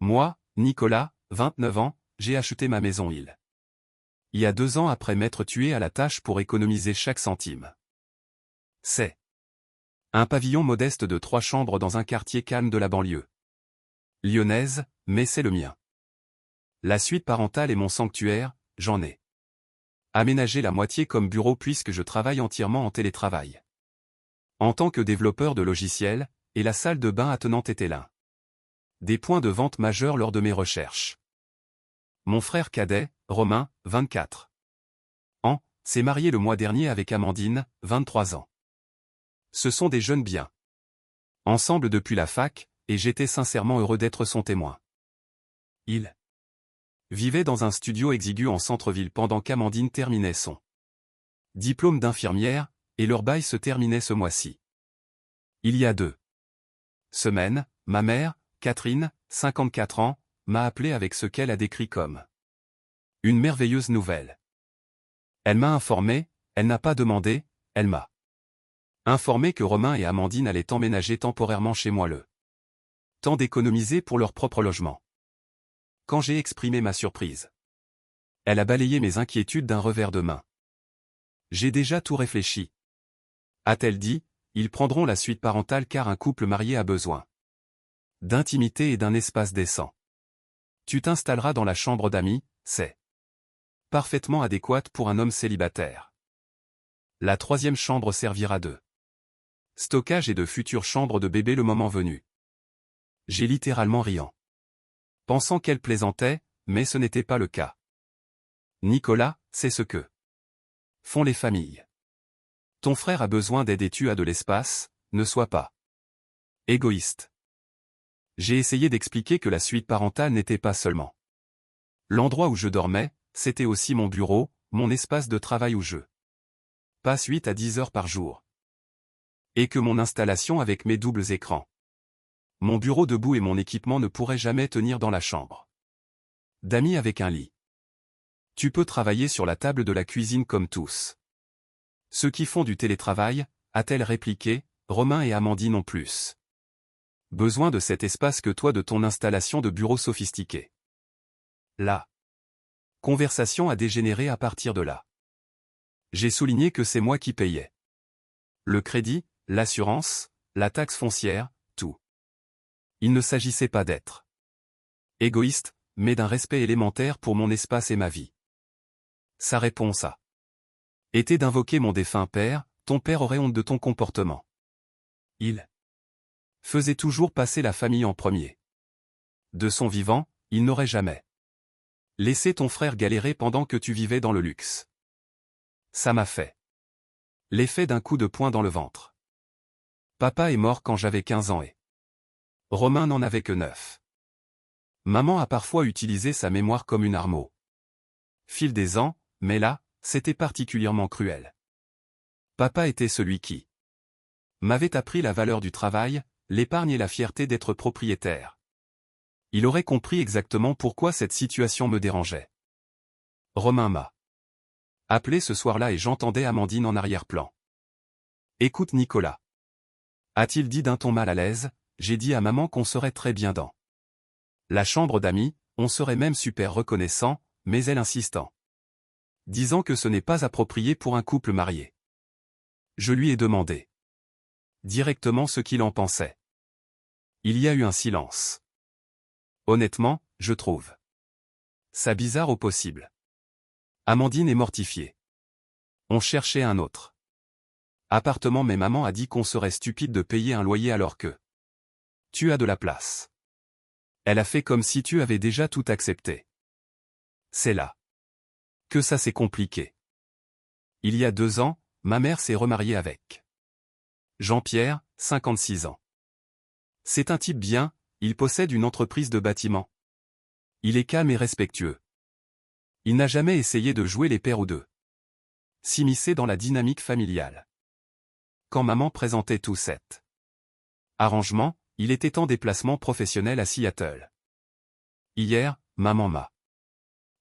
Moi, Nicolas, 29 ans, j'ai acheté ma maison il y a 2 ans après m'être tué à la tâche pour économiser chaque centime. C'est un pavillon modeste de 3 chambres dans un quartier calme de la banlieue lyonnaise, mais c'est le mien. La suite parentale est mon sanctuaire, j'en ai aménagé la moitié comme bureau puisque je travaille entièrement en télétravail. En tant que développeur de logiciels, et la salle de bain attenante était l'un des points de vente majeurs lors de mes recherches. Mon frère cadet, Romain, 24 ans, s'est marié le mois dernier avec Amandine, 23 ans. Ce sont des jeunes bien ensemble depuis la fac, et j'étais sincèrement heureux d'être son témoin. Ils vivaient dans un studio exigu en centre-ville pendant qu'Amandine terminait son diplôme d'infirmière, et leur bail se terminait ce mois-ci. Il y a 2 semaines, ma mère, Catherine, 54 ans, m'a appelé avec ce qu'elle a décrit comme une merveilleuse nouvelle. Elle m'a informé, elle n'a pas demandé, elle m'a informé que Romain et Amandine allaient emménager temporairement chez moi le temps d'économiser pour leur propre logement. Quand j'ai exprimé ma surprise, elle a balayé mes inquiétudes d'un revers de main. J'ai déjà tout réfléchi, a-t-elle dit, ils prendront la suite parentale car un couple marié a besoin d'intimité et d'un espace décent. Tu t'installeras dans la chambre d'amis, c'est parfaitement adéquate pour un homme célibataire. La 3e chambre servira de stockage et de futures chambres de bébé le moment venu. J'ai littéralement riant, pensant qu'elle plaisantait, mais ce n'était pas le cas. Nicolas, c'est ce que font les familles. Ton frère a besoin d'aide et tu as de l'espace, ne sois pas égoïste. J'ai essayé d'expliquer que la suite parentale n'était pas seulement l'endroit où je dormais, c'était aussi mon bureau, mon espace de travail où je passe 8 à 10 heures par jour. Et que mon installation avec mes doubles écrans, mon bureau debout et mon équipement ne pourraient jamais tenir dans la chambre d'amis avec un lit. Tu peux travailler sur la table de la cuisine comme tous ceux qui font du télétravail, a-t-elle répliqué, Romain et Amandine ont plus besoin de cet espace que toi de ton installation de bureau sophistiqué. La conversation a dégénéré à partir de là. J'ai souligné que c'est moi qui payais le crédit, l'assurance, la taxe foncière, tout. Il ne s'agissait pas d'être égoïste, mais d'un respect élémentaire pour mon espace et ma vie. Sa réponse a été d'invoquer mon défunt père, ton père aurait honte de ton comportement. Il faisait toujours passer la famille en premier. De son vivant, il n'aurait jamais laissé ton frère galérer pendant que tu vivais dans le luxe. Ça m'a fait l'effet d'un coup de poing dans le ventre. Papa est mort quand j'avais 15 ans et Romain n'en avait que 9. Maman a parfois utilisé sa mémoire comme une arme au fil des ans, mais là, c'était particulièrement cruel. Papa était celui qui m'avait appris la valeur du travail, l'épargne et la fierté d'être propriétaire. Il aurait compris exactement pourquoi cette situation me dérangeait. Romain m'a appelé ce soir-là et j'entendais Amandine en arrière-plan. Écoute Nicolas, a-t-il dit d'un ton mal à l'aise, j'ai dit à maman qu'on serait très bien dans la chambre d'amis, on serait même super reconnaissant, mais elle insistant, disant que ce n'est pas approprié pour un couple marié. Je lui ai demandé directement ce qu'il en pensait. Il y a eu un silence. Honnêtement, je trouve ça bizarre au possible. Amandine est mortifiée. On cherchait un autre appartement mais maman a dit qu'on serait stupide de payer un loyer alors que tu as de la place. Elle a fait comme si tu avais déjà tout accepté. C'est là que ça s'est compliqué. Il y a 2 ans, ma mère s'est remariée avec Jean-Pierre, 56 ans. C'est un type bien, il possède une entreprise de bâtiment. Il est calme et respectueux. Il n'a jamais essayé de jouer les pères ou de s'immiscer dans la dynamique familiale. Quand maman présentait tout cet arrangement, il était en déplacement professionnel à Seattle. Hier, maman m'a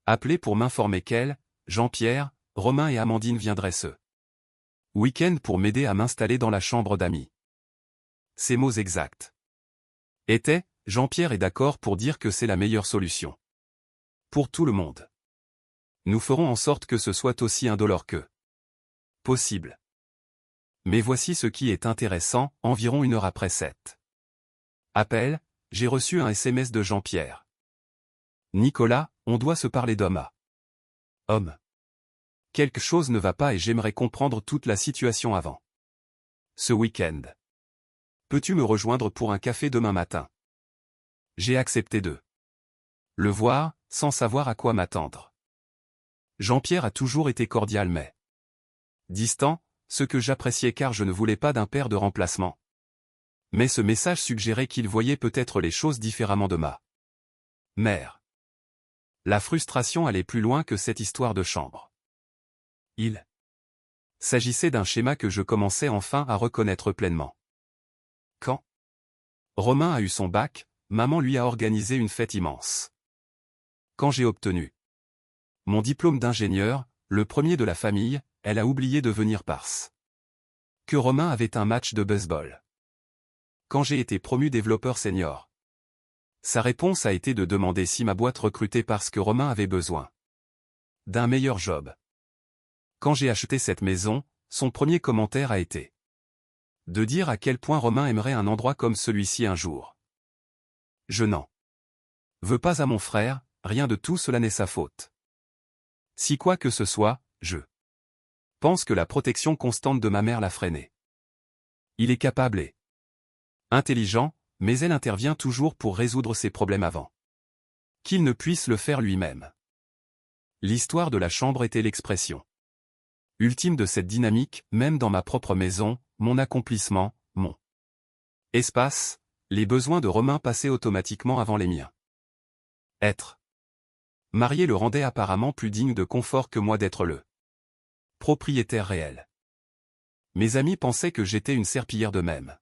appelé pour m'informer qu'elle, Jean-Pierre, Romain et Amandine viendraient ce week-end pour m'aider à m'installer dans la chambre d'amis. Ses mots exacts étaient « Jean-Pierre est d'accord pour dire que c'est la meilleure solution. Pour tout le monde. Nous ferons en sorte que ce soit aussi indolore que possible. Mais voici ce qui est intéressant, environ 1 heure après cet appel, j'ai reçu un SMS de Jean-Pierre. Nicolas, on doit se parler d'homme à homme. Quelque chose ne va pas et j'aimerais comprendre toute la situation avant ce week-end. Peux-tu me rejoindre pour un café demain matin? J'ai accepté de le voir, sans savoir à quoi m'attendre. Jean-Pierre a toujours été cordial mais distant, ce que j'appréciais car je ne voulais pas d'un père de remplacement. Mais ce message suggérait qu'il voyait peut-être les choses différemment de ma mère. La frustration allait plus loin que cette histoire de chambre. Il s'agissait d'un schéma que je commençais enfin à reconnaître pleinement. Quand Romain a eu son bac, maman lui a organisé une fête immense. Quand j'ai obtenu mon diplôme d'ingénieur, le premier de la famille, elle a oublié de venir parce que Romain avait un match de baseball. Quand j'ai été promu développeur senior, sa réponse a été de demander si ma boîte recrutait parce que Romain avait besoin d'un meilleur job. Quand j'ai acheté cette maison, son premier commentaire a été de dire à quel point Romain aimerait un endroit comme celui-ci un jour. Je n'en veux pas à mon frère, rien de tout cela n'est sa faute. Si quoi que ce soit, je pense que la protection constante de ma mère l'a freiné. Il est capable et intelligent, mais elle intervient toujours pour résoudre ses problèmes avant qu'il ne puisse le faire lui-même. L'histoire de la chambre était l'expression ultime de cette dynamique, même dans ma propre maison, mon accomplissement, mon espace, les besoins de Romain passaient automatiquement avant les miens. Être marié le rendait apparemment plus digne de confort que moi d'être le propriétaire réel. Mes amis pensaient que j'étais une serpillière de même.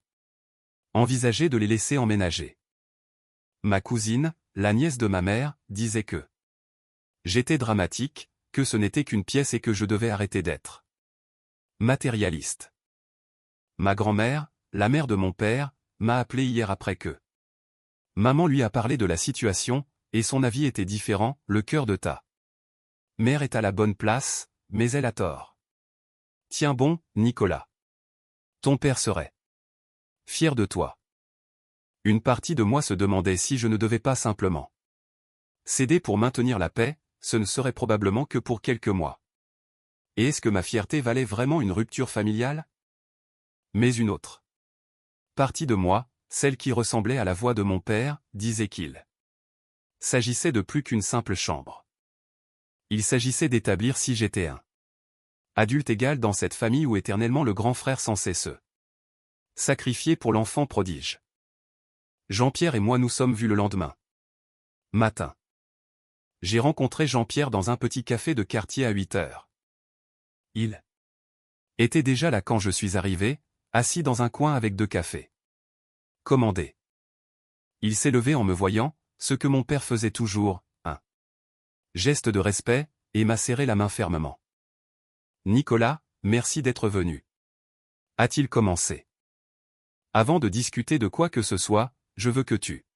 Envisageaient de les laisser emménager. Ma cousine, la nièce de ma mère, disait que j'étais dramatique, que ce n'était qu'une pièce et que je devais arrêter d'être matérialiste. Ma grand-mère, la mère de mon père, m'a appelé hier après que maman lui a parlé de la situation, et son avis était différent, le cœur de ta mère est à la bonne place, mais elle a tort. Tiens bon, Nicolas. Ton père serait fier de toi. Une partie de moi se demandait si je ne devais pas simplement céder pour maintenir la paix, ce ne serait probablement que pour quelques mois. Et est-ce que ma fierté valait vraiment une rupture familiale? Mais une autre partie de moi, celle qui ressemblait à la voix de mon père, disait qu'il s'agissait de plus qu'une simple chambre. Il s'agissait d'établir si j'étais un adulte égal dans cette famille ou éternellement le grand frère censé se sacrifier pour l'enfant prodige. Jean-Pierre et moi nous sommes vus le lendemain matin. J'ai rencontré Jean-Pierre dans un petit café de quartier à 8 heures. Il était déjà là quand je suis arrivé, assis dans un coin avec 2 cafés commandés. Il s'est levé en me voyant, ce que mon père faisait toujours, un geste de respect, et m'a serré la main fermement. Nicolas, merci d'être venu. A-t-il commencé. Avant de discuter de quoi que ce soit, je veux que tu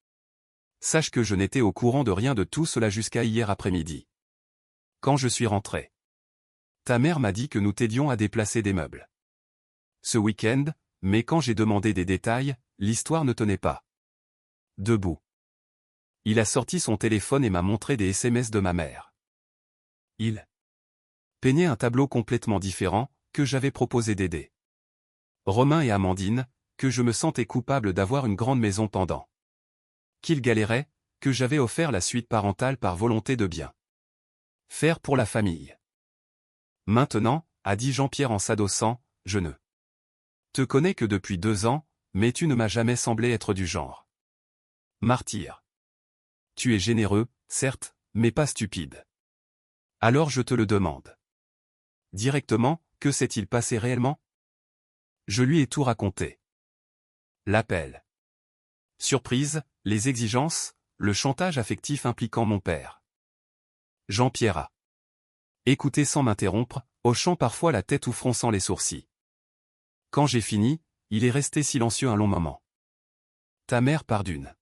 saches que je n'étais au courant de rien de tout cela jusqu'à hier après-midi. Quand je suis rentré, ta mère m'a dit que nous t'aidions à déplacer des meubles ce week-end, mais quand j'ai demandé des détails, l'histoire ne tenait pas debout. Il a sorti son téléphone et m'a montré des SMS de ma mère. Il peignait un tableau complètement différent, que j'avais proposé d'aider Romain et Amandine, que je me sentais coupable d'avoir une grande maison pendant qu'ils galéraient, que j'avais offert la suite parentale par volonté de bien faire pour la famille. Maintenant, a dit Jean-Pierre en s'adossant, je ne te connais que depuis 2 ans, mais tu ne m'as jamais semblé être du genre martyr. Tu es généreux, certes, mais pas stupide. Alors je te le demande. Directement, que s'est-il passé réellement? Je lui ai tout raconté. L'appel. Surprise, les exigences, le chantage affectif impliquant mon père. Jean-Pierre a écouté sans m'interrompre, hochant parfois la tête ou fronçant les sourcils. Quand j'ai fini, il est resté silencieux un long moment. Ta mère part d'une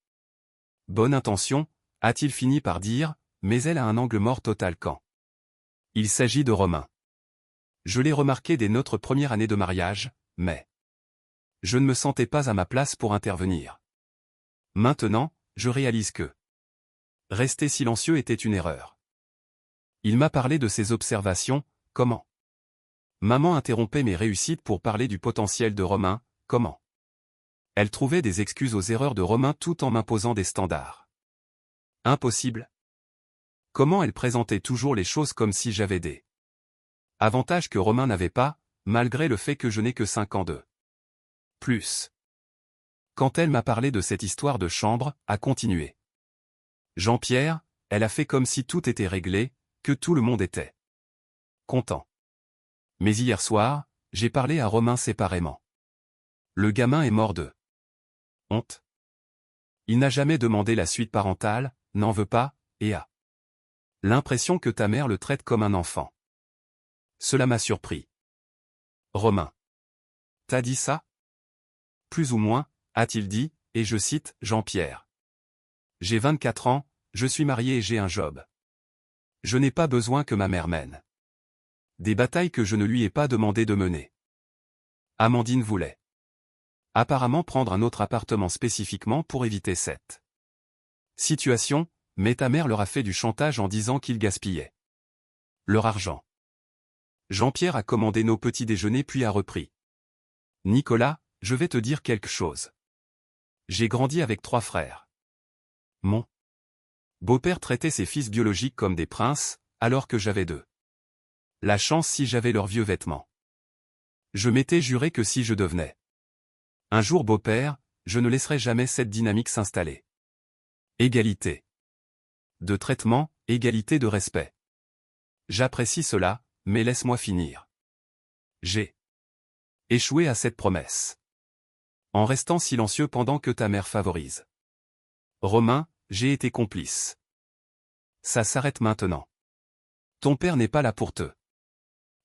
Bonne intention, a-t-il fini par dire, mais elle a un angle mort total quand il s'agit de Romain. Je l'ai remarqué dès notre première année de mariage, mais je ne me sentais pas à ma place pour intervenir. Maintenant, je réalise que rester silencieux était une erreur. Il m'a parlé de ses observations, comment maman interrompait mes réussites pour parler du potentiel de Romain, comment elle trouvait des excuses aux erreurs de Romain tout en m'imposant des standards. Impossible. Comment elle présentait toujours les choses comme si j'avais des avantages que Romain n'avait pas, malgré le fait que je n'ai que 5 ans de plus. Quand elle m'a parlé de cette histoire de chambre, a continué Jean-Pierre, elle a fait comme si tout était réglé, que tout le monde était content. Mais hier soir, j'ai parlé à Romain séparément. Le gamin est mort de honte. Il n'a jamais demandé la suite parentale, n'en veut pas, et a l'impression que ta mère le traite comme un enfant. Cela m'a surpris. Romain. T'as dit ça? Plus ou moins, a-t-il dit, et je cite, Jean-Pierre. J'ai 24 ans, je suis marié et j'ai un job. Je n'ai pas besoin que ma mère mène des batailles que je ne lui ai pas demandé de mener. Amandine voulait apparemment prendre un autre appartement spécifiquement pour éviter cette situation, mais ta mère leur a fait du chantage en disant qu'ils gaspillaient leur argent. Jean-Pierre a commandé nos petits déjeuners puis a repris. Nicolas, je vais te dire quelque chose. J'ai grandi avec 3 frères. Mon beau-père traitait ses fils biologiques comme des princes, alors que j'avais 2. La chance si j'avais leurs vieux vêtements. Je m'étais juré que si je devenais un jour beau-père, je ne laisserai jamais cette dynamique s'installer. Égalité de traitement, égalité de respect. J'apprécie cela, mais laisse-moi finir. J'ai échoué à cette promesse. En restant silencieux pendant que ta mère favorise Romain, j'ai été complice. Ça s'arrête maintenant. Ton père n'est pas là pour te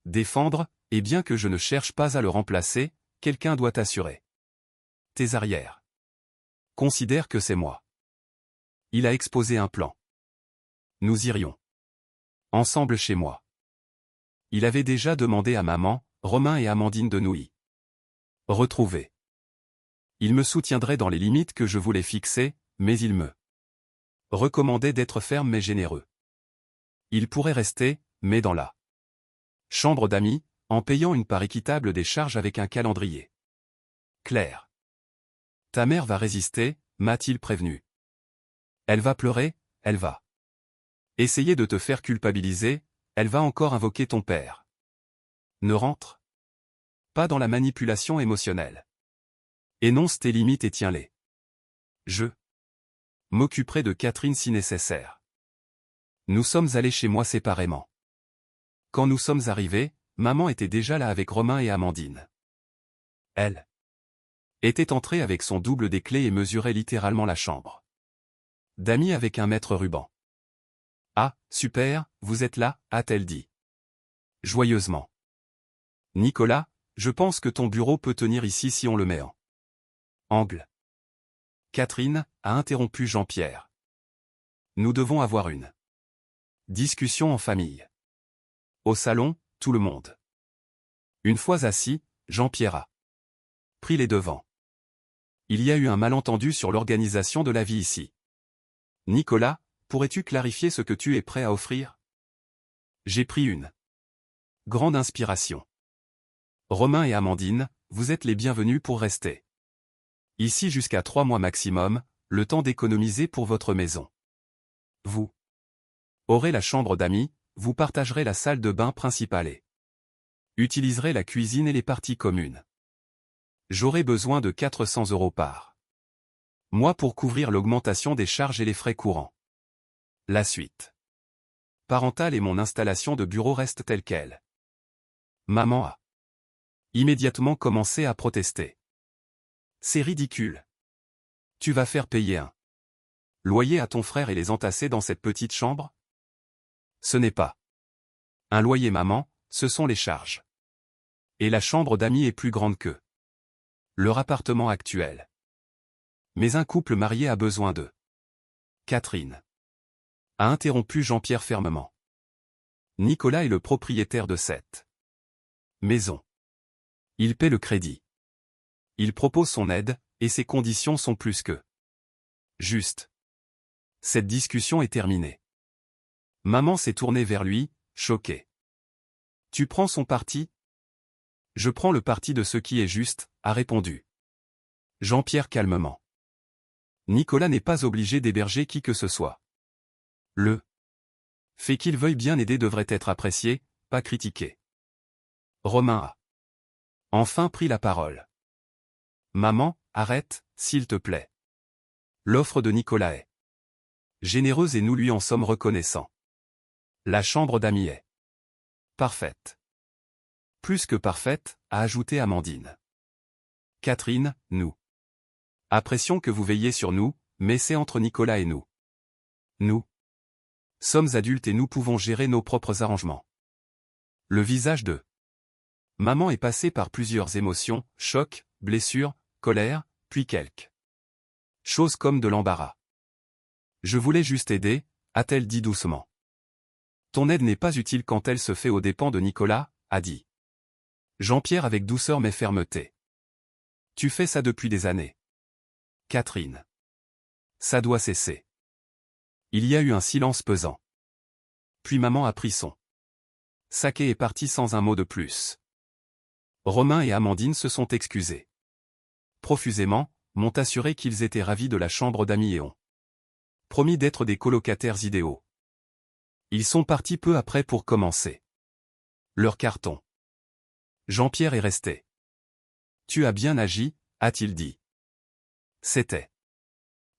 défendre, et bien que je ne cherche pas à le remplacer, quelqu'un doit assurer tes arrières. Considère que c'est moi. Il a exposé un plan. Nous irions ensemble chez moi. Il avait déjà demandé à maman, Romain et Amandine de nous y retrouver. Il me soutiendrait dans les limites que je voulais fixer, mais il me recommandait d'être ferme mais généreux. Il pourrait rester, mais dans la chambre d'amis, en payant une part équitable des charges avec un calendrier clair. Ta mère va résister, m'a-t-il prévenu. Elle va pleurer, elle va essayer de te faire culpabiliser, elle va encore invoquer ton père. Ne rentre pas dans la manipulation émotionnelle. Énonce tes limites et tiens-les. Je m'occuperai de Catherine si nécessaire. Nous sommes allés chez moi séparément. Quand nous sommes arrivés, maman était déjà là avec Romain et Amandine. Elle était entrée avec son double des clés et mesurait littéralement la chambre d'amis avec un mètre ruban. Ah, super, vous êtes là, a-t-elle dit joyeusement. Nicolas, je pense que ton bureau peut tenir ici si on le met en angle. Catherine, a interrompu Jean-Pierre. Nous devons avoir une discussion en famille. Au salon, tout le monde. Une fois assis, Jean-Pierre a pris les devants. Il y a eu un malentendu sur l'organisation de la vie ici. Nicolas, pourrais-tu clarifier ce que tu es prêt à offrir? J'ai pris une grande inspiration. Romain et Amandine, vous êtes les bienvenus pour rester ici jusqu'à 3 mois maximum, le temps d'économiser pour votre maison. Vous aurez la chambre d'amis, vous partagerez la salle de bain principale et utiliserez la cuisine et les parties communes. J'aurai besoin de 400 € par mois pour couvrir l'augmentation des charges et les frais courants. La suite parentale et mon installation de bureau restent telles quelles. Maman a immédiatement commencé à protester. C'est ridicule. Tu vas faire payer un loyer à ton frère et les entasser dans cette petite chambre? Ce n'est pas un loyer maman, ce sont les charges. Et la chambre d'amis est plus grande que leur appartement actuel. Mais un couple marié a besoin de Catherine. A interrompu Jean-Pierre fermement. Nicolas est le propriétaire de cette maison. Il paie le crédit. Il propose son aide, et ses conditions sont plus que justes. Cette discussion est terminée. Maman s'est tournée vers lui, choquée. Tu prends son parti? Je prends le parti de ce qui est juste, a répondu Jean-Pierre calmement. Nicolas n'est pas obligé d'héberger qui que ce soit. Le fait qu'il veuille bien aider devrait être apprécié, pas critiqué. Romain a enfin pris la parole. Maman, arrête, s'il te plaît. L'offre de Nicolas est généreuse et nous lui en sommes reconnaissants. La chambre d'amis est parfaite. Plus que parfaite, a ajouté Amandine. Catherine, nous apprécions que vous veilliez sur nous, mais c'est entre Nicolas et nous. Nous sommes adultes et nous pouvons gérer nos propres arrangements. Le visage de maman est passé par plusieurs émotions, choc, blessure, colère, puis quelques choses comme de l'embarras. Je voulais juste aider, a-t-elle dit doucement. Ton aide n'est pas utile quand elle se fait aux dépens de Nicolas, a dit Jean-Pierre avec douceur mais fermeté. Tu fais ça depuis des années. Catherine. Ça doit cesser. Il y a eu un silence pesant. Puis maman a pris son sac et est partie sans un mot de plus. Romain et Amandine se sont excusés profusément, m'ont assuré qu'ils étaient ravis de la chambre d'amis et ont promis d'être des colocataires idéaux. Ils sont partis peu après pour commencer leur carton. Jean-Pierre est resté. Tu as bien agi, a-t-il dit. C'était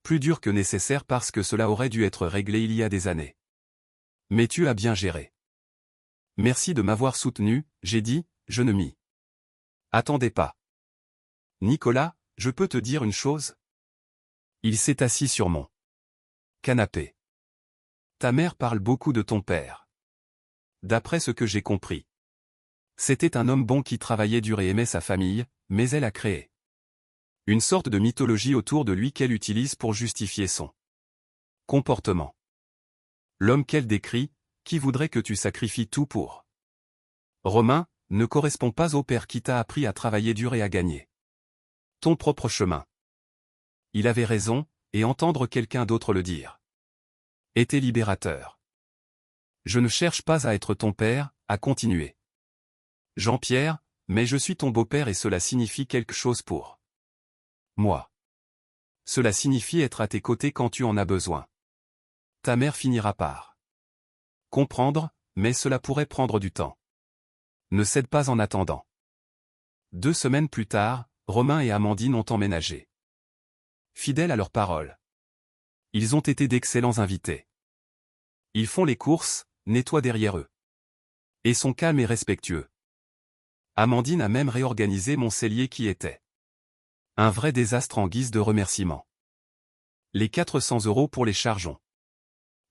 plus dur que nécessaire parce que cela aurait dû être réglé il y a des années. Mais tu as bien géré. Merci de m'avoir soutenu, j'ai dit, je ne m'y attendais pas. Nicolas, je peux te dire une chose? Il s'est assis sur mon canapé. Ta mère parle beaucoup de ton père. D'après ce que j'ai compris. C'était un homme bon qui travaillait dur et aimait sa famille, mais elle a créé une sorte de mythologie autour de lui qu'elle utilise pour justifier son comportement. L'homme qu'elle décrit, qui voudrait que tu sacrifies tout pour Romain, ne correspond pas au père qui t'a appris à travailler dur et à gagner ton propre chemin. Il avait raison, et entendre quelqu'un d'autre le dire était libérateur. Je ne cherche pas à être ton père, a continué Jean-Pierre, mais je suis ton beau-père et cela signifie quelque chose pour moi. Cela signifie être à tes côtés quand tu en as besoin. Ta mère finira par comprendre, mais cela pourrait prendre du temps. Ne cède pas en attendant. 2 semaines plus tard, Romain et Amandine ont emménagé. Fidèles à leur parole. Ils ont été d'excellents invités. Ils font les courses, nettoient derrière eux. Et sont calmes et respectueux. Amandine a même réorganisé mon cellier qui était un vrai désastre en guise de remerciement. Les 400 € pour les charges ont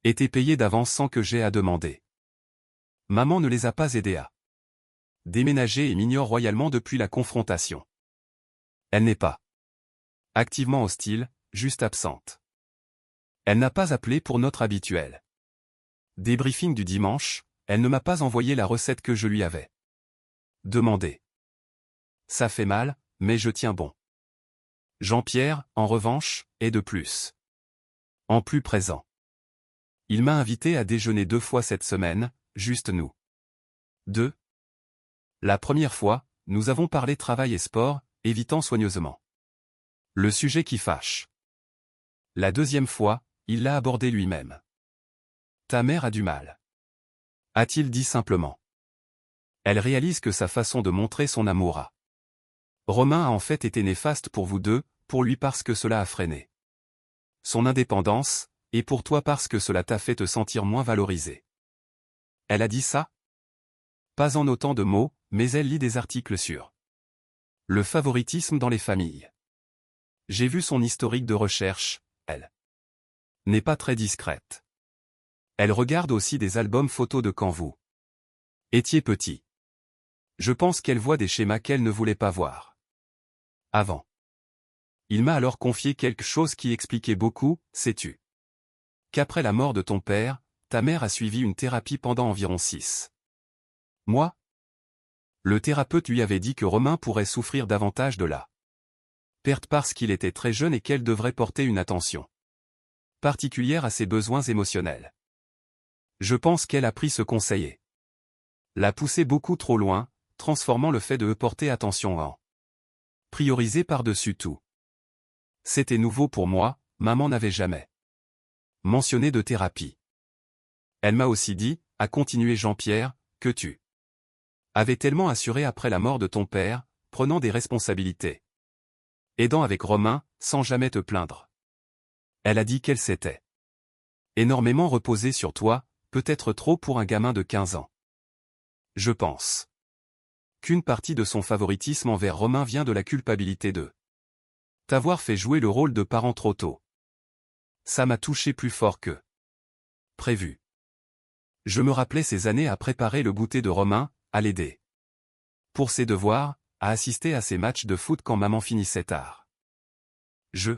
été payés d'avance sans que j'aie à demander. Maman ne les a pas aidés à déménager et m'ignore royalement depuis la confrontation. Elle n'est pas activement hostile, juste absente. Elle n'a pas appelé pour notre habituel débriefing du dimanche, elle ne m'a pas envoyé la recette que je lui avais demandé. Ça fait mal, mais je tiens bon. Jean-Pierre, en revanche, est de plus en plus présent. Il m'a invité à déjeuner 2 fois cette semaine, juste nous 2. La première fois, nous avons parlé travail et sport, évitant soigneusement le sujet qui fâche. La deuxième fois, il l'a abordé lui-même. Ta mère a du mal, a-t-il dit simplement. Elle réalise que sa façon de montrer son amour à Romain a en fait été néfaste pour vous deux, pour lui parce que cela a freiné son indépendance, et pour toi parce que cela t'a fait te sentir moins valorisé. Elle a dit ça? Pas en autant de mots, mais elle lit des articles sur le favoritisme dans les familles. J'ai vu son historique de recherche, elle n'est pas très discrète. Elle regarde aussi des albums photos de quand vous étiez petit. Je pense qu'elle voit des schémas qu'elle ne voulait pas voir avant. Il m'a alors confié quelque chose qui expliquait beaucoup, sais-tu. qu'après la mort de ton père, ta mère a suivi une thérapie pendant environ 6 mois. Le thérapeute lui avait dit que Romain pourrait souffrir davantage de la perte parce qu'il était très jeune et qu'elle devrait porter une attention particulière à ses besoins émotionnels. Je pense qu'elle a pris ce conseil et l'a poussé beaucoup trop loin, transformant le fait de porter attention en prioriser par-dessus tout. C'était nouveau pour moi, maman n'avait jamais mentionné de thérapie. Elle m'a aussi dit, a continué Jean-Pierre, que tu avais tellement assuré après la mort de ton père, prenant des responsabilités, aidant avec Romain, sans jamais te plaindre. Elle a dit qu'elle s'était énormément reposée sur toi, peut-être trop pour un gamin de 15 ans. Je pense qu'une partie de son favoritisme envers Romain vient de la culpabilité de t'avoir fait jouer le rôle de parent trop tôt. Ça m'a touché plus fort que prévu. Je me rappelais ces années à préparer le goûter de Romain, à l'aider pour ses devoirs, à assister à ses matchs de foot quand maman finissait tard. Je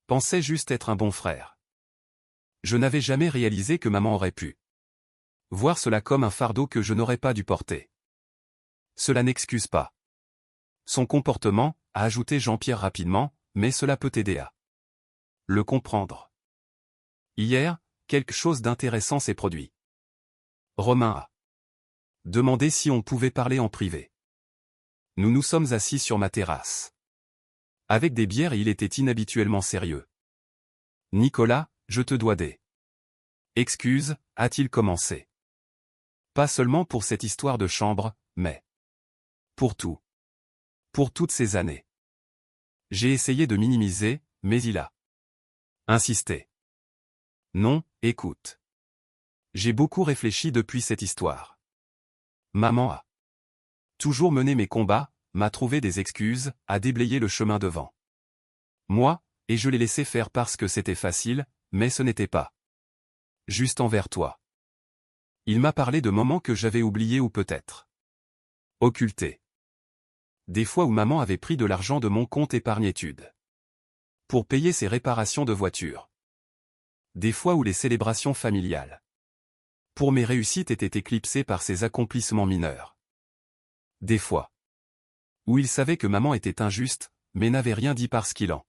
pensais juste être un bon frère. Je n'avais jamais réalisé que maman aurait pu voir cela comme un fardeau que je n'aurais pas dû porter. Cela n'excuse pas son comportement, a ajouté Jean-Pierre rapidement, mais cela peut t'aider à le comprendre. Hier, quelque chose d'intéressant s'est produit. Romain a demandé si on pouvait parler en privé. Nous nous sommes assis sur ma terrasse. Avec des bières et il était inhabituellement sérieux. Nicolas, je te dois des excuses, a-t-il commencé. Pas seulement pour cette histoire de chambre, mais pour tout. Pour toutes ces années. J'ai essayé de minimiser, mais il a insisté. Non, écoute. J'ai beaucoup réfléchi depuis cette histoire. Maman a toujours mené mes combats, m'a trouvé des excuses, a déblayé le chemin devant moi, et je l'ai laissé faire parce que c'était facile, mais ce n'était pas juste envers toi. Il m'a parlé de moments que j'avais oubliés ou peut-être occultés. Des fois où maman avait pris de l'argent de mon compte épargne-études pour payer ses réparations de voiture. Des fois où les célébrations familiales pour mes réussites étaient éclipsées par ses accomplissements mineurs. Des fois où il savait que maman était injuste, mais n'avait rien dit parce qu'il en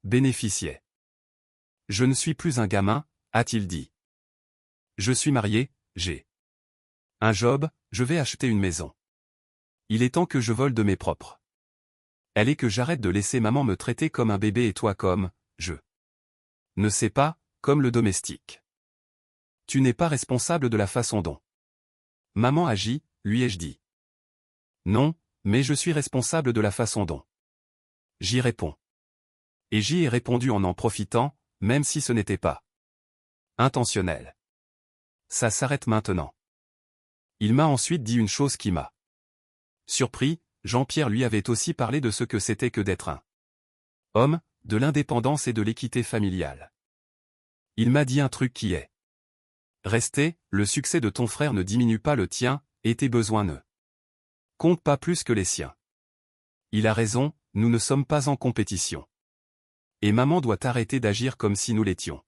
bénéficiait. Je ne suis plus un gamin, a-t-il dit. Je suis marié, j'ai un job, je vais acheter une maison. Il est temps que je vole de mes propres. Elle est que j'arrête de laisser maman me traiter comme un bébé et toi comme, je ne sais pas, comme le domestique. Tu n'es pas responsable de la façon dont maman agit, lui ai-je dit. Non, mais je suis responsable de la façon dont j'y réponds. Et j'y ai répondu en profitant, même si ce n'était pas intentionnel. Ça s'arrête maintenant. Il m'a ensuite dit une chose qui m'a surpris, Jean-Pierre lui avait aussi parlé de ce que c'était que d'être un homme, de l'indépendance et de l'équité familiale. Il m'a dit un truc qui est resté, le succès de ton frère ne diminue pas le tien, et tes besoins ne comptent pas plus que les siens. Il a raison, nous ne sommes pas en compétition. Et maman doit arrêter d'agir comme si nous l'étions.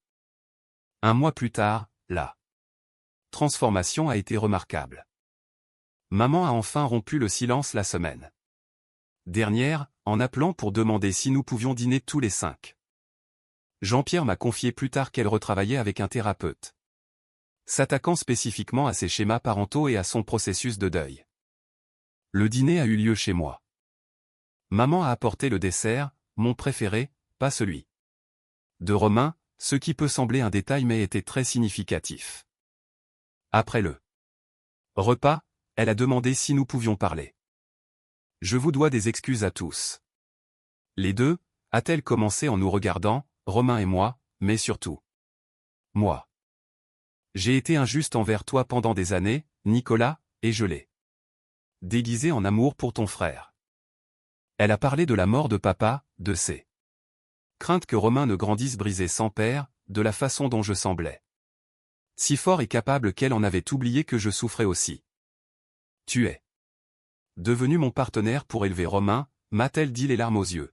Un mois plus tard, la transformation a été remarquable. Maman a enfin rompu le silence la semaine dernière, en appelant pour demander si nous pouvions dîner tous les 5. Jean-Pierre m'a confié plus tard qu'elle retravaillait avec un thérapeute, s'attaquant spécifiquement à ses schémas parentaux et à son processus de deuil. Le dîner a eu lieu chez moi. Maman a apporté le dessert, mon préféré, pas celui de Romain, ce qui peut sembler un détail mais était très significatif. Après le repas, elle a demandé si nous pouvions parler. Je vous dois des excuses à tous. Les deux, a-t-elle commencé en nous regardant, Romain et moi, mais surtout moi. J'ai été injuste envers toi pendant des années, Nicolas, et je l'ai déguisé en amour pour ton frère. Elle a parlé de la mort de papa, de ses craintes que Romain ne grandisse brisé sans père, de la façon dont je semblais si fort et capable qu'elle en avait oublié que je souffrais aussi. Tu es devenu mon partenaire pour élever Romain, m'a-t-elle dit les larmes aux yeux.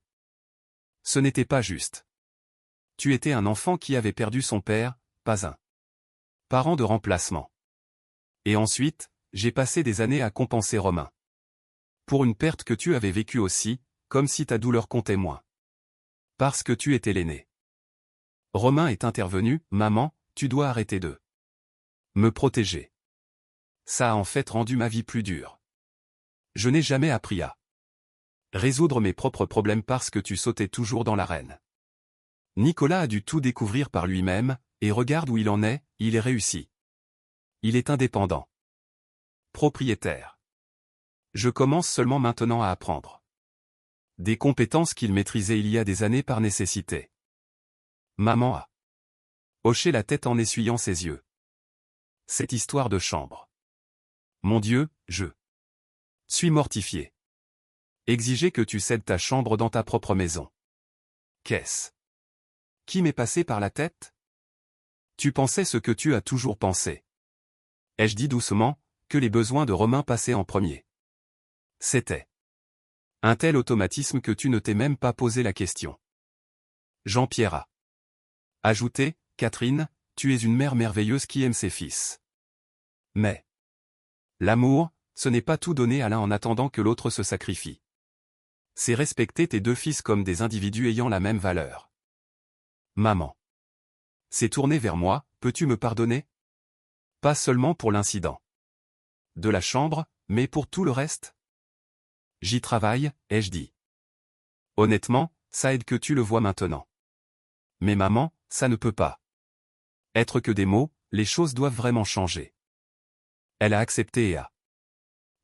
Ce n'était pas juste. tu étais un enfant qui avait perdu son père, pas un parent de remplacement. Et ensuite, j'ai passé des années à compenser Romain. Pour une perte que tu avais vécue aussi, comme si ta douleur comptait moins. Parce que tu étais l'aîné. Romain est intervenu, maman, tu dois arrêter de me protéger. Ça a en fait rendu ma vie plus dure. Je n'ai jamais appris à résoudre mes propres problèmes parce que tu sautais toujours dans l'arène. Nicolas a dû tout découvrir par lui-même, et regarde où il en est, il est réussi. Il est indépendant. Propriétaire. Je commence seulement maintenant à apprendre. Des compétences qu'il maîtrisait il y a des années par nécessité. Maman a hoché la tête en essuyant ses yeux. Cette histoire de chambre. Mon Dieu, je suis mortifié. Exiger que tu cèdes ta chambre dans ta propre maison. Qu'est-ce qui m'est passé par la tête? Tu pensais ce que tu as toujours pensé. Ai-je dit doucement, que les besoins de Romain passaient en premier. C'était un tel automatisme que tu ne t'es même pas posé la question. Jean-Pierre a ajouté, Catherine, tu es une mère merveilleuse qui aime ses fils. Mais l'amour, ce n'est pas tout donner à l'un en attendant que l'autre se sacrifie. C'est respecter tes deux fils comme des individus ayant la même valeur. Maman s'est tournée vers moi, peux-tu me pardonner? Pas seulement pour l'incident de la chambre, mais pour tout le reste? J'y travaille, ai-je dit. Honnêtement, ça aide que tu le vois maintenant. Mais maman, ça ne peut pas être que des mots, les choses doivent vraiment changer. Elle a accepté et a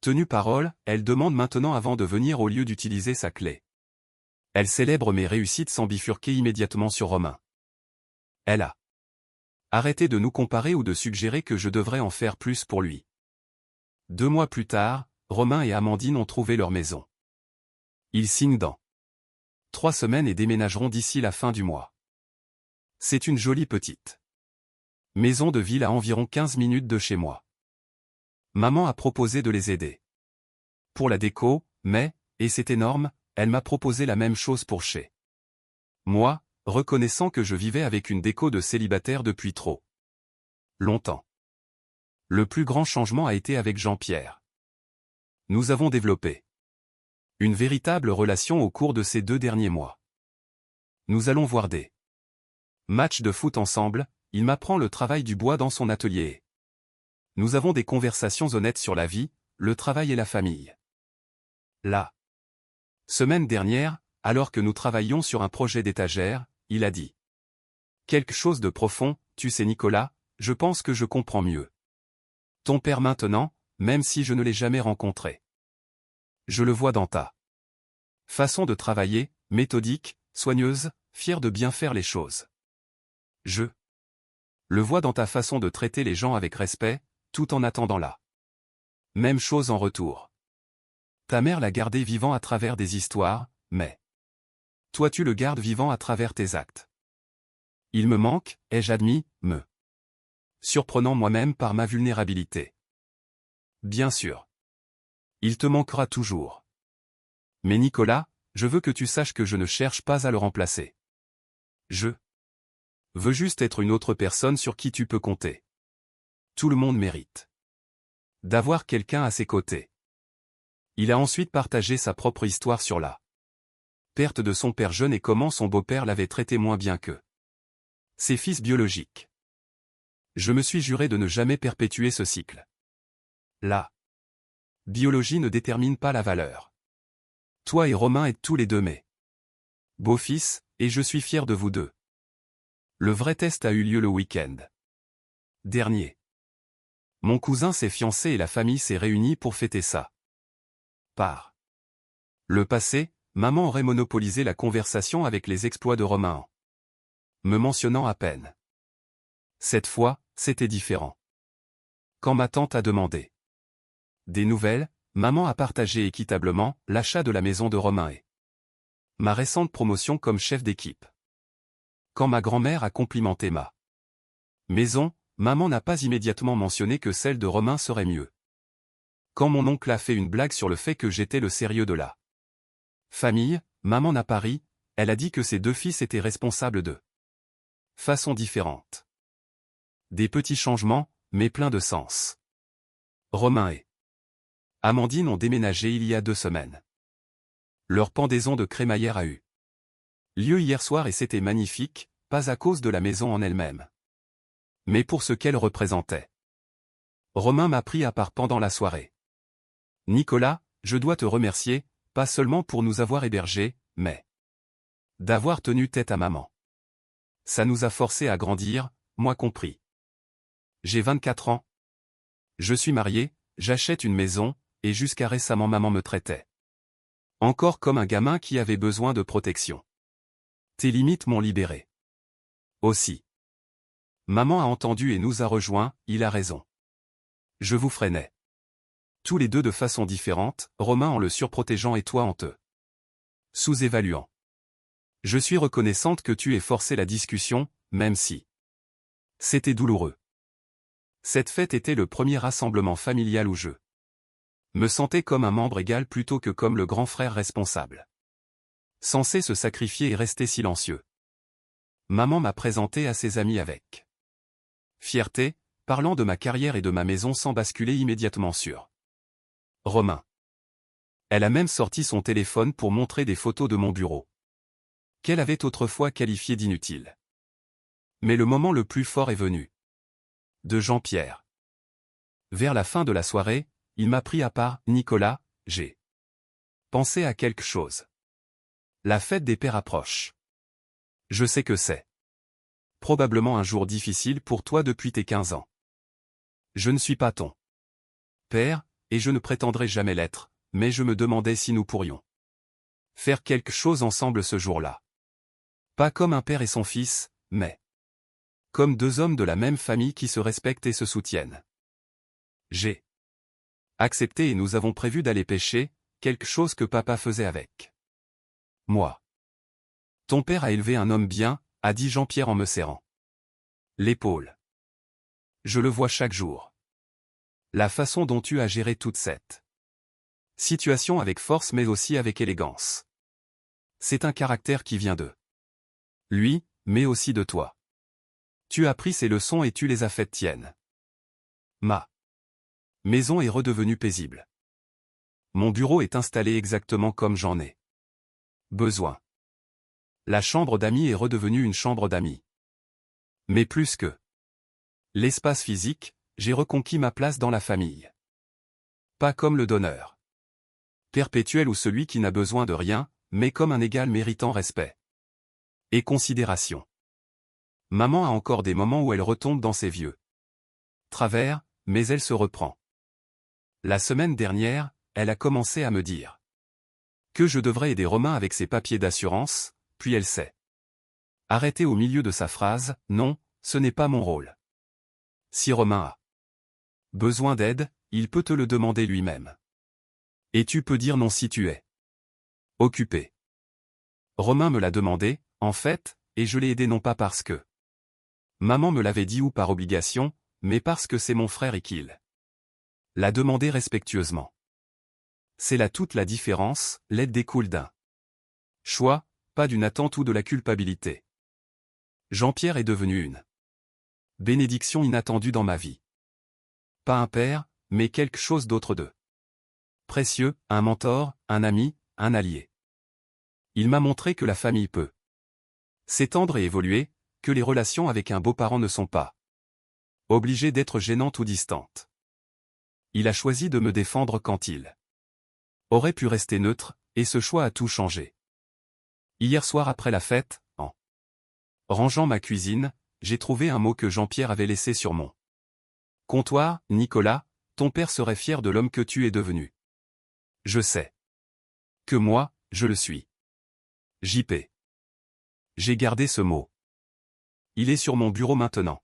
tenu parole, elle demande maintenant avant de venir au lieu d'utiliser sa clé. Elle célèbre mes réussites sans bifurquer immédiatement sur Romain. Elle a arrêté de nous comparer ou de suggérer que je devrais en faire plus pour lui. 2 mois plus tard, Romain et Amandine ont trouvé leur maison. Ils signent dans 3 semaines et déménageront d'ici la fin du mois. C'est une jolie petite maison de ville à environ 15 minutes de chez moi. Maman a proposé de les aider pour la déco, mais, et c'est énorme, elle m'a proposé la même chose pour chez moi, reconnaissant que je vivais avec une déco de célibataire depuis trop longtemps. Le plus grand changement a été avec Jean-Pierre. Nous avons développé une véritable relation au cours de ces 2 derniers mois. Nous allons voir des matchs de foot ensemble, il m'apprend le travail du bois dans son atelier. Nous avons des conversations honnêtes sur la vie, le travail et la famille. La semaine dernière, alors que nous travaillions sur un projet d'étagère, il a dit quelque chose de profond, tu sais Nicolas, je pense que je comprends mieux ton père maintenant, même si je ne l'ai jamais rencontré. Je le vois dans ta façon de travailler, méthodique, soigneuse, fière de bien faire les choses. Je le vois dans ta façon de traiter les gens avec respect, tout en attendant la même chose en retour. Ta mère l'a gardé vivant à travers des histoires, mais toi tu le gardes vivant à travers tes actes. Il me manque, ai-je admis, me surprenant moi-même par ma vulnérabilité. Bien sûr. Il te manquera toujours. Mais Nicolas, je veux que tu saches que je ne cherche pas à le remplacer. Je veux juste être une autre personne sur qui tu peux compter. Tout le monde mérite d'avoir quelqu'un à ses côtés. Il a ensuite partagé sa propre histoire sur la perte de son père jeune et comment son beau-père l'avait traité moins bien que ses fils biologiques. Je me suis juré de ne jamais perpétuer ce cycle. La biologie ne détermine pas la valeur. Toi et Romain êtes tous les deux mes beaux-fils, et je suis fier de vous deux. Le vrai test a eu lieu le week-end dernier. Mon cousin s'est fiancé et la famille s'est réunie pour fêter ça. Par le passé, maman aurait monopolisé la conversation avec les exploits de Romain en me mentionnant à peine. Cette fois, c'était différent. Quand ma tante a demandé des nouvelles, maman a partagé équitablement l'achat de la maison de Romain et ma récente promotion comme chef d'équipe. Quand ma grand-mère a complimenté ma maison, maman n'a pas immédiatement mentionné que celle de Romain serait mieux. Quand mon oncle a fait une blague sur le fait que j'étais le sérieux de la famille, maman n'a pas ri, elle a dit que ses 2 fils étaient responsables de façon différente. Des petits changements, mais pleins de sens. Romain et Amandine ont déménagé il y a 2 semaines. Leur pendaison de crémaillère a eu lieu hier soir et c'était magnifique, pas à cause de la maison en elle-même, mais pour ce qu'elle représentait. Romain m'a pris à part pendant la soirée. Nicolas, je dois te remercier, pas seulement pour nous avoir hébergés, mais d'avoir tenu tête à maman. Ça nous a forcés à grandir, moi compris. J'ai 24 ans. Je suis marié, j'achète une maison, et jusqu'à récemment maman me traitait encore comme un gamin qui avait besoin de protection. Tes limites m'ont libéré. Aussi. Maman a entendu et nous a rejoints, il a raison. Je vous freinais. Tous les deux de façon différente, Romain en le surprotégeant et toi en te sous-évaluant. Je suis reconnaissante que tu aies forcé la discussion, même si c'était douloureux. Cette fête était le premier rassemblement familial où je me sentais comme un membre égal plutôt que comme le grand frère responsable, censé se sacrifier et rester silencieux. Maman m'a présenté à ses amis avec fierté, parlant de ma carrière et de ma maison sans basculer immédiatement sur Romain. Elle a même sorti son téléphone pour montrer des photos de mon bureau, qu'elle avait autrefois qualifié d'inutile. Mais le moment le plus fort est venu. De Jean-Pierre. Vers la fin de la soirée, il m'a pris à part. Nicolas, j'ai pensé à quelque chose. La fête des pères approche. Je sais que c'est probablement un jour difficile pour toi depuis tes 15 ans. Je ne suis pas ton père, et je ne prétendrai jamais l'être, mais je me demandais si nous pourrions faire quelque chose ensemble ce jour-là. Pas comme un père et son fils, mais comme 2 hommes de la même famille qui se respectent et se soutiennent. J'ai accepté et nous avons prévu d'aller pêcher, quelque chose que papa faisait avec moi. Ton père a élevé un homme bien, a dit Jean-Pierre en me serrant l'épaule. Je le vois chaque jour. La façon dont tu as géré toute cette situation avec force mais aussi avec élégance. C'est un caractère qui vient de lui, mais aussi de toi. Tu as pris ces leçons et tu les as faites tiennes. Ma maison est redevenue paisible. Mon bureau est installé exactement comme j'en ai besoin. La chambre d'amis est redevenue une chambre d'amis. Mais plus que l'espace physique, j'ai reconquis ma place dans la famille. Pas comme le donneur perpétuel ou celui qui n'a besoin de rien, mais comme un égal méritant respect et considération. Maman a encore des moments où elle retombe dans ses vieux travers, mais elle se reprend. La semaine dernière, elle a commencé à me dire que je devrais aider Romain avec ses papiers d'assurance, puis elle s'est arrêtée au milieu de sa phrase, non, ce n'est pas mon rôle. Si Romain a besoin d'aide, il peut te le demander lui-même. Et tu peux dire non si tu es occupé. Romain me l'a demandé, en fait, et je l'ai aidé non pas parce que maman me l'avait dit ou par obligation, mais parce que c'est mon frère et qu'il l'a demandé respectueusement. C'est là toute la différence, l'aide découle d'un choix, pas d'une attente ou de la culpabilité. Jean-Pierre est devenu une bénédiction inattendue dans ma vie. Pas un père, mais quelque chose d'autre de précieux, un mentor, un ami, un allié. Il m'a montré que la famille peut s'étendre et évoluer, que les relations avec un beau-parent ne sont pas obligées d'être gênantes ou distantes. Il a choisi de me défendre quand il aurait pu rester neutre, et ce choix a tout changé. Hier soir après la fête, en rangeant ma cuisine, j'ai trouvé un mot que Jean-Pierre avait laissé sur mon comptoir. Nicolas, ton père serait fier de l'homme que tu es devenu. Je sais que moi, je le suis. JP. J'ai gardé ce mot. Il est sur mon bureau maintenant.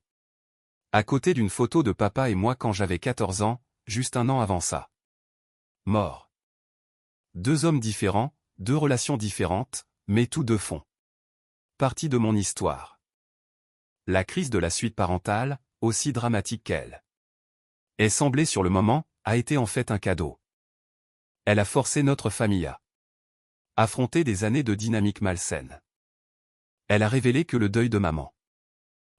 À côté d'une photo de papa et moi quand j'avais 14 ans, juste un an avant ça. Mort. 2 hommes différents, 2 relations différentes, mais tous deux font partie de mon histoire. La crise de la suite parentale, aussi dramatique qu'elle est semblée sur le moment, a été en fait un cadeau. Elle a forcé notre famille à affronter des années de dynamique malsaine. Elle a révélé que le deuil de maman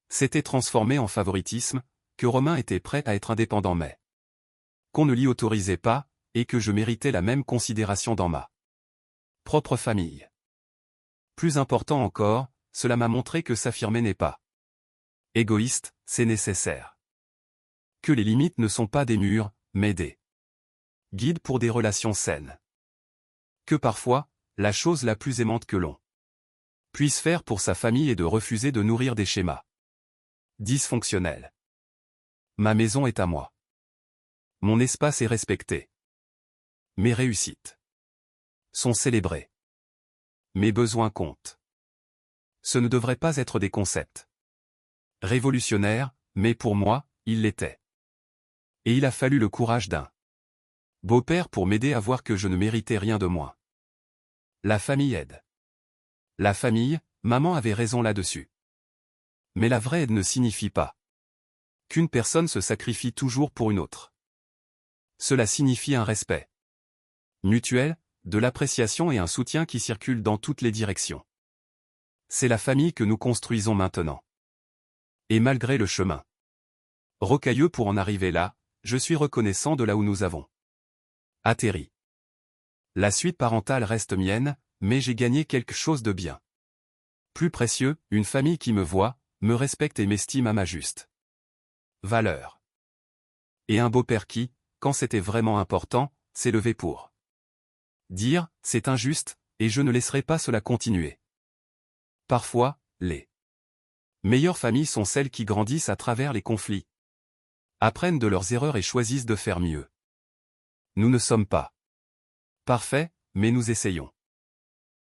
s'était transformé en favoritisme, que Romain était prêt à être indépendant mais qu'on ne l'y autorisait pas, et que je méritais la même considération dans ma propre famille. Plus important encore, cela m'a montré que s'affirmer n'est pas égoïste, c'est nécessaire. Que les limites ne sont pas des murs, mais des guides pour des relations saines. Que parfois, la chose la plus aimante que l'on puisse faire pour sa famille est de refuser de nourrir des schémas dysfonctionnels. Ma maison est à moi. Mon espace est respecté. Mes réussites sont célébrées. Mes besoins comptent. Ce ne devrait pas être des concepts révolutionnaires, mais pour moi, ils l'étaient. Et il a fallu le courage d'un beau-père pour m'aider à voir que je ne méritais rien de moins. La famille aide. La famille, maman avait raison là-dessus. Mais la vraie aide ne signifie pas qu'une personne se sacrifie toujours pour une autre. Cela signifie un respect mutuel, de l'appréciation et un soutien qui circulent dans toutes les directions. C'est la famille que nous construisons maintenant. Et malgré le chemin rocailleux pour en arriver là, je suis reconnaissant de là où nous avons atterri. La suite parentale reste mienne, mais j'ai gagné quelque chose de bien plus précieux, une famille qui me voit, me respecte et m'estime à ma juste valeur. Et un beau-père qui, quand c'était vraiment important, s'est levé pour dire « c'est injuste, et je ne laisserai pas cela continuer ». Parfois, les meilleures familles sont celles qui grandissent à travers les conflits, apprennent de leurs erreurs et choisissent de faire mieux. Nous ne sommes pas parfaits, mais nous essayons.